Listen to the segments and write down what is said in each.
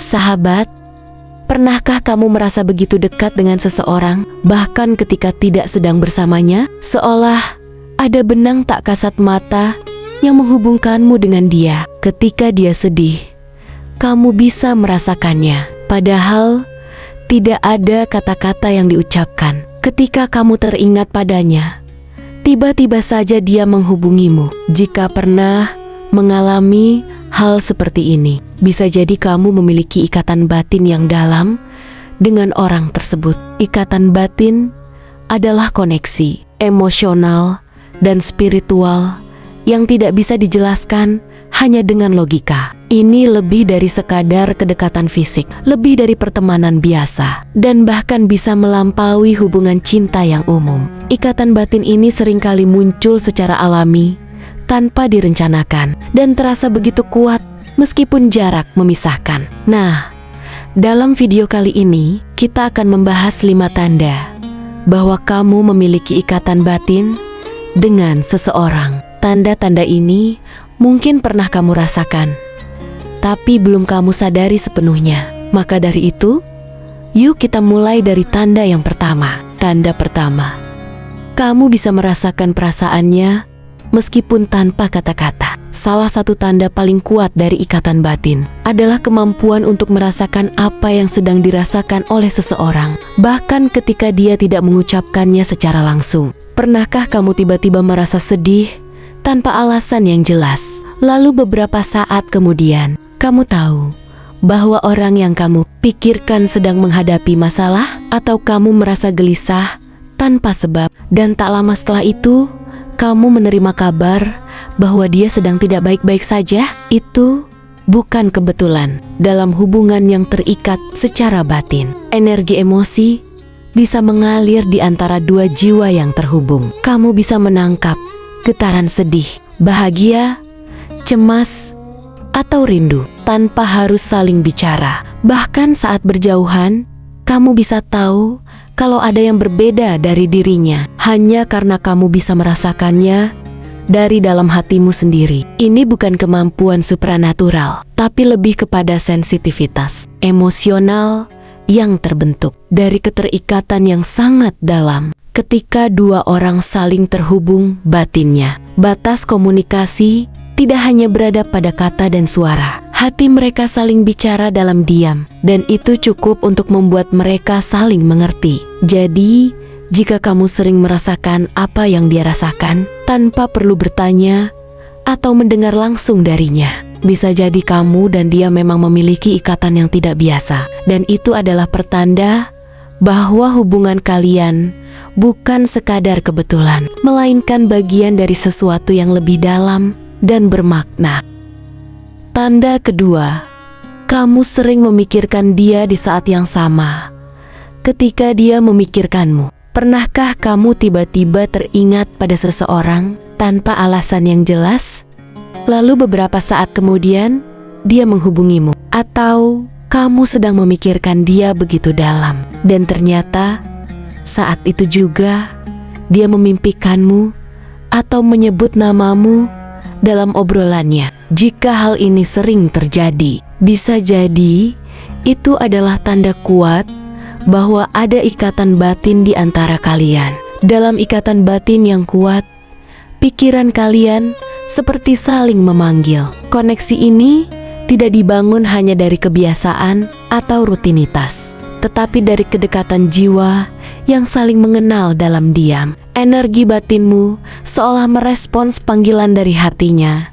Sahabat, pernahkah kamu merasa begitu dekat dengan seseorang, bahkan ketika tidak sedang bersamanya, seolah ada benang tak kasat mata yang menghubungkanmu dengan dia? Ketika dia sedih, kamu bisa merasakannya, padahal tidak ada kata-kata yang diucapkan. Ketika kamu teringat padanya, tiba-tiba saja dia menghubungimu. Jika pernah mengalami hal seperti ini, bisa jadi kamu memiliki ikatan batin yang dalam dengan orang tersebut. Ikatan batin adalah koneksi emosional dan spiritual yang tidak bisa dijelaskan hanya dengan logika. Ini lebih dari sekadar kedekatan fisik, lebih dari pertemanan biasa, dan bahkan bisa melampaui hubungan cinta yang umum. Ikatan batin ini seringkali muncul secara alami, tanpa direncanakan, dan terasa begitu kuat meskipun jarak memisahkan. Nah, dalam video kali ini, kita akan membahas 5 tanda bahwa kamu memiliki ikatan batin dengan seseorang. Tanda-tanda ini mungkin pernah kamu rasakan, tapi belum kamu sadari sepenuhnya. Maka dari itu, yuk kita mulai dari tanda yang pertama. Tanda pertama, kamu bisa merasakan perasaannya meskipun tanpa kata-kata. Salah satu tanda paling kuat dari ikatan batin adalah kemampuan untuk merasakan apa yang sedang dirasakan oleh seseorang, bahkan ketika dia tidak mengucapkannya secara langsung. Pernahkah kamu tiba-tiba merasa sedih tanpa alasan yang jelas? Lalu beberapa saat kemudian, kamu tahu bahwa orang yang kamu pikirkan sedang menghadapi masalah, atau kamu merasa gelisah tanpa sebab, dan tak lama setelah itu, kamu menerima kabar bahwa dia sedang tidak baik-baik saja. Itu bukan kebetulan. Dalam hubungan yang terikat secara batin, energi emosi bisa mengalir di antara dua jiwa yang terhubung. Kamu bisa menangkap getaran sedih, bahagia, cemas, atau rindu tanpa harus saling bicara. Bahkan saat berjauhan, kamu bisa tahu kalau ada yang berbeda dari dirinya, hanya karena kamu bisa merasakannya dari dalam hatimu sendiri. Ini bukan kemampuan supranatural, tapi lebih kepada sensitivitas emosional yang terbentuk dari keterikatan yang sangat dalam. Ketika dua orang saling terhubung batinnya, batas komunikasi tidak hanya berada pada kata dan suara. Hati mereka saling bicara dalam diam, dan itu cukup untuk membuat mereka saling mengerti. Jadi, jika kamu sering merasakan apa yang dia rasakan tanpa perlu bertanya atau mendengar langsung darinya, bisa jadi kamu dan dia memang memiliki ikatan yang tidak biasa. Dan itu adalah pertanda bahwa hubungan kalian bukan sekadar kebetulan, melainkan bagian dari sesuatu yang lebih dalam dan bermakna. Tanda kedua, kamu sering memikirkan dia di saat yang sama ketika dia memikirkanmu. Pernahkah kamu tiba-tiba teringat pada seseorang tanpa alasan yang jelas, lalu beberapa saat kemudian dia menghubungimu, atau kamu sedang memikirkan dia begitu dalam, dan ternyata saat itu juga dia memimpikanmu atau menyebut namamu dalam obrolannya? Jika hal ini sering terjadi, bisa jadi itu adalah tanda kuat bahwa ada ikatan batin di antara kalian. Dalam ikatan batin yang kuat, pikiran kalian seperti saling memanggil. Koneksi ini tidak dibangun hanya dari kebiasaan atau rutinitas, tetapi dari kedekatan jiwa yang saling mengenal dalam diam. Energi batinmu seolah merespons panggilan dari hatinya,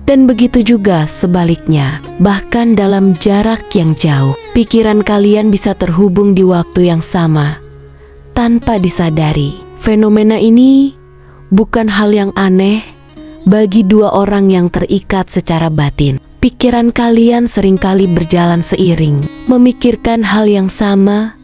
dan begitu juga sebaliknya. Bahkan dalam jarak yang jauh, pikiran kalian bisa terhubung di waktu yang sama tanpa disadari. Fenomena ini bukan hal yang aneh bagi dua orang yang terikat secara batin. Pikiran kalian seringkali berjalan seiring, memikirkan hal yang sama,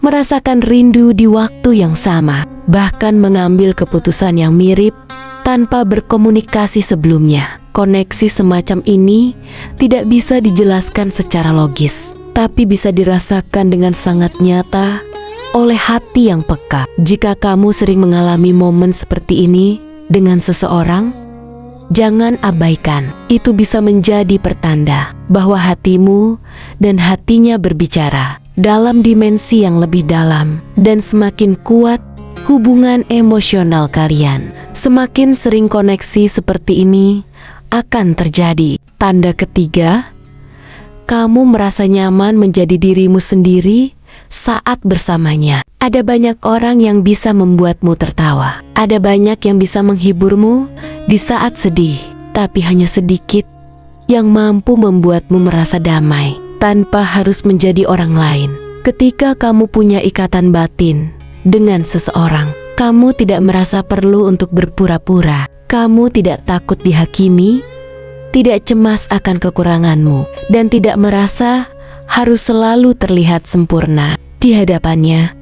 merasakan rindu di waktu yang sama, bahkan mengambil keputusan yang mirip tanpa berkomunikasi sebelumnya. Koneksi semacam ini tidak bisa dijelaskan secara logis, tapi bisa dirasakan dengan sangat nyata oleh hati yang peka. Jika kamu sering mengalami momen seperti ini dengan seseorang, Jangan abaikan. Itu bisa menjadi pertanda bahwa hatimu dan hatinya berbicara dalam dimensi yang lebih dalam, dan semakin kuat hubungan emosional kalian, semakin sering koneksi seperti ini akan terjadi. Tanda ketiga, kamu merasa nyaman menjadi dirimu sendiri saat bersamanya. Ada banyak orang yang bisa membuatmu tertawa. Ada banyak yang bisa menghiburmu di saat sedih, tapi hanya sedikit yang mampu membuatmu merasa damai tanpa harus menjadi orang lain. Ketika kamu punya ikatan batin dengan seseorang, kamu tidak merasa perlu untuk berpura-pura. Kamu tidak takut dihakimi, tidak cemas akan kekuranganmu, dan tidak merasa harus selalu terlihat sempurna di hadapannya.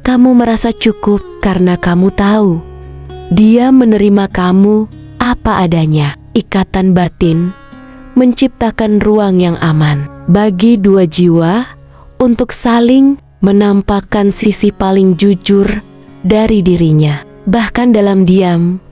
Kamu merasa cukup karena kamu tahu dia menerima kamu apa adanya. Ikatan batin menciptakan ruang yang aman bagi dua jiwa untuk saling menampakkan sisi paling jujur dari dirinya. Bahkan dalam diam,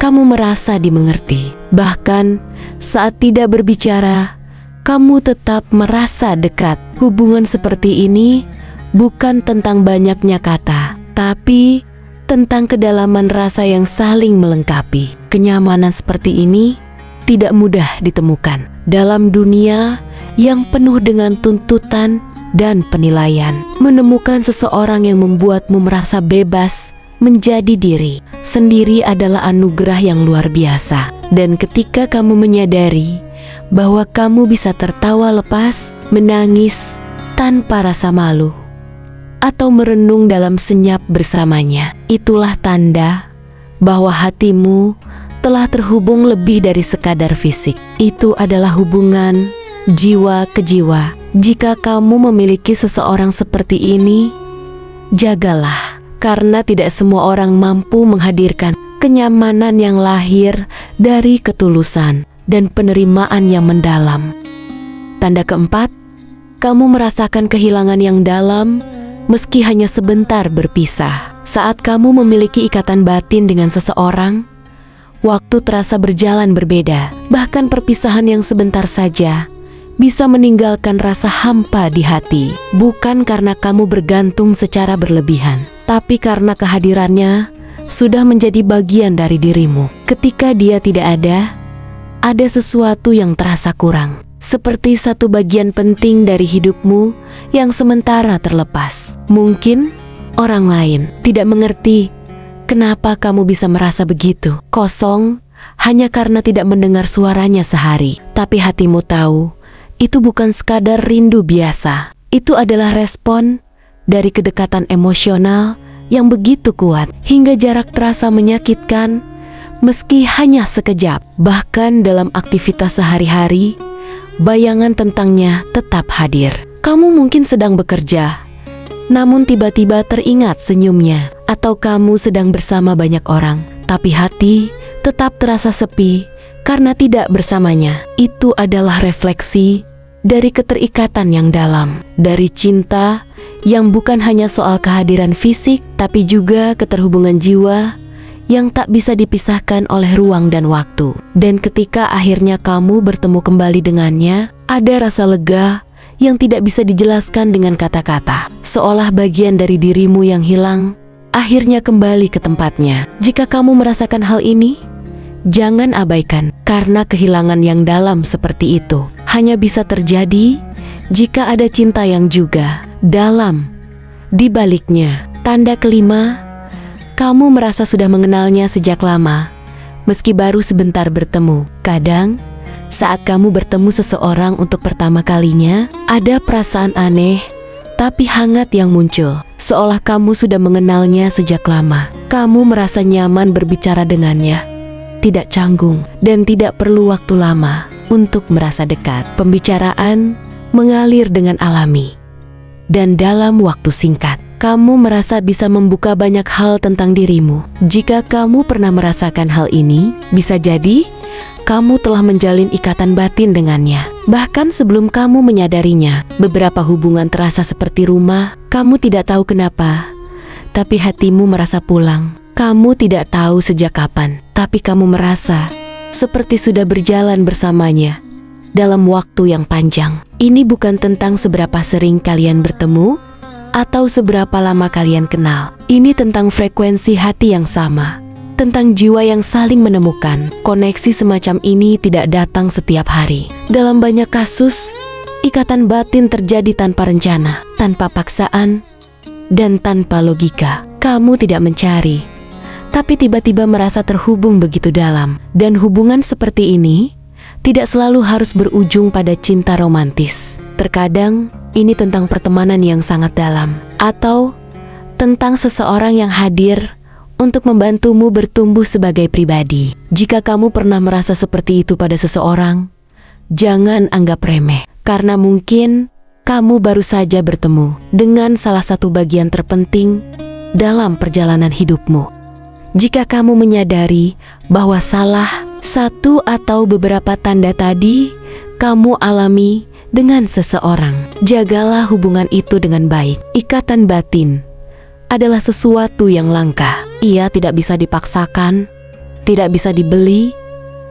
kamu merasa dimengerti. Bahkan saat tidak berbicara, kamu tetap merasa dekat. Hubungan seperti ini bukan tentang banyaknya kata, tapi tentang kedalaman rasa yang saling melengkapi. Kenyamanan seperti ini tidak mudah ditemukan dalam dunia yang penuh dengan tuntutan dan penilaian. Menemukan seseorang yang membuatmu merasa bebas menjadi diri sendiri adalah anugerah yang luar biasa. Dan ketika kamu menyadari bahwa kamu bisa tertawa lepas, menangis tanpa rasa malu, atau merenung dalam senyap bersamanya, itulah tanda bahwa hatimu telah terhubung lebih dari sekadar fisik. Itu adalah hubungan jiwa ke jiwa. Jika kamu memiliki seseorang seperti ini, jagalah, karena tidak semua orang mampu menghadirkan kenyamanan yang lahir dari ketulusan dan penerimaan yang mendalam. Tanda keempat, kamu merasakan kehilangan yang dalam meski hanya sebentar berpisah. Saat kamu memiliki ikatan batin dengan seseorang, waktu terasa berjalan berbeda. Bahkan perpisahan yang sebentar saja bisa meninggalkan rasa hampa di hati. Bukan karena kamu bergantung secara berlebihan, tapi karena kehadirannya sudah menjadi bagian dari dirimu. Ketika dia tidak ada sesuatu yang terasa kurang, seperti satu bagian penting dari hidupmu yang sementara terlepas. Mungkin orang lain tidak mengerti kenapa kamu bisa merasa begitu kosong hanya karena tidak mendengar suaranya sehari. Tapi hatimu tahu, itu bukan sekadar rindu biasa. Itu adalah respon dari kedekatan emosional yang begitu kuat, hingga jarak terasa menyakitkan meski hanya sekejap. Bahkan dalam aktivitas sehari-hari, bayangan tentangnya tetap hadir. Kamu mungkin sedang bekerja, namun tiba-tiba teringat senyumnya. Atau kamu sedang bersama banyak orang, tapi hati tetap terasa sepi karena tidak bersamanya. Itu adalah refleksi dari keterikatan yang dalam, dari cinta yang bukan hanya soal kehadiran fisik, tapi juga keterhubungan jiwa yang tak bisa dipisahkan oleh ruang dan waktu. Dan ketika akhirnya kamu bertemu kembali dengannya, ada rasa lega yang tidak bisa dijelaskan dengan kata-kata. Seolah bagian dari dirimu yang hilang akhirnya kembali ke tempatnya. Jika kamu merasakan hal ini, jangan abaikan, karena kehilangan yang dalam seperti itu hanya bisa terjadi jika ada cinta yang juga dalam di baliknya. Tanda kelima, kamu merasa sudah mengenalnya sejak lama, meski baru sebentar bertemu. Kadang, saat kamu bertemu seseorang untuk pertama kalinya, ada perasaan aneh tapi hangat yang muncul, seolah kamu sudah mengenalnya sejak lama. Kamu merasa nyaman berbicara dengannya, tidak canggung, dan tidak perlu waktu lama untuk merasa dekat. Pembicaraan mengalir dengan alami, dan dalam waktu singkat, kamu merasa bisa membuka banyak hal tentang dirimu. Jika kamu pernah merasakan hal ini, bisa jadi kamu telah menjalin ikatan batin dengannya. Bahkan sebelum kamu menyadarinya, beberapa hubungan terasa seperti rumah. Kamu tidak tahu kenapa, tapi hatimu merasa pulang. Kamu tidak tahu sejak kapan, tapi kamu merasa seperti sudah berjalan bersamanya dalam waktu yang panjang. Ini bukan tentang seberapa sering kalian bertemu atau seberapa lama kalian kenal. Ini tentang frekuensi hati yang sama, tentang jiwa yang saling menemukan. Koneksi semacam ini tidak datang setiap hari. Dalam banyak kasus, ikatan batin terjadi tanpa rencana, tanpa paksaan, dan tanpa logika. Kamu tidak mencari, tapi tiba-tiba merasa terhubung begitu dalam. Dan hubungan seperti ini tidak selalu harus berujung pada cinta romantis. Terkadang ini tentang pertemanan yang sangat dalam, atau tentang seseorang yang hadir untuk membantumu bertumbuh sebagai pribadi. Jika kamu pernah merasa seperti itu pada seseorang, jangan anggap remeh, karena mungkin kamu baru saja bertemu dengan salah satu bagian terpenting dalam perjalanan hidupmu. Jika kamu menyadari bahwa salah satu atau beberapa tanda tadi kamu alami dengan seseorang, jagalah hubungan itu dengan baik. Ikatan batin adalah sesuatu yang langka. Ia tidak bisa dipaksakan, tidak bisa dibeli,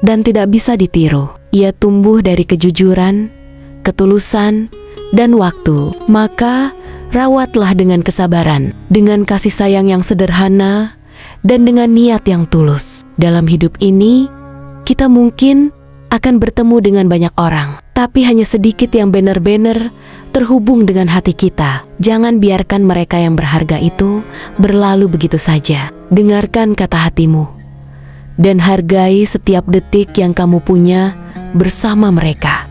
dan tidak bisa ditiru. Ia tumbuh dari kejujuran, ketulusan, dan waktu. Maka rawatlah dengan kesabaran, dengan kasih sayang yang sederhana, dan dengan niat yang tulus. Dalam hidup ini, kita mungkin akan bertemu dengan banyak orang, tapi hanya sedikit yang benar-benar terhubung dengan hati kita. Jangan biarkan mereka yang berharga itu berlalu begitu saja. Dengarkan kata hatimu, dan hargai setiap detik yang kamu punya bersama mereka.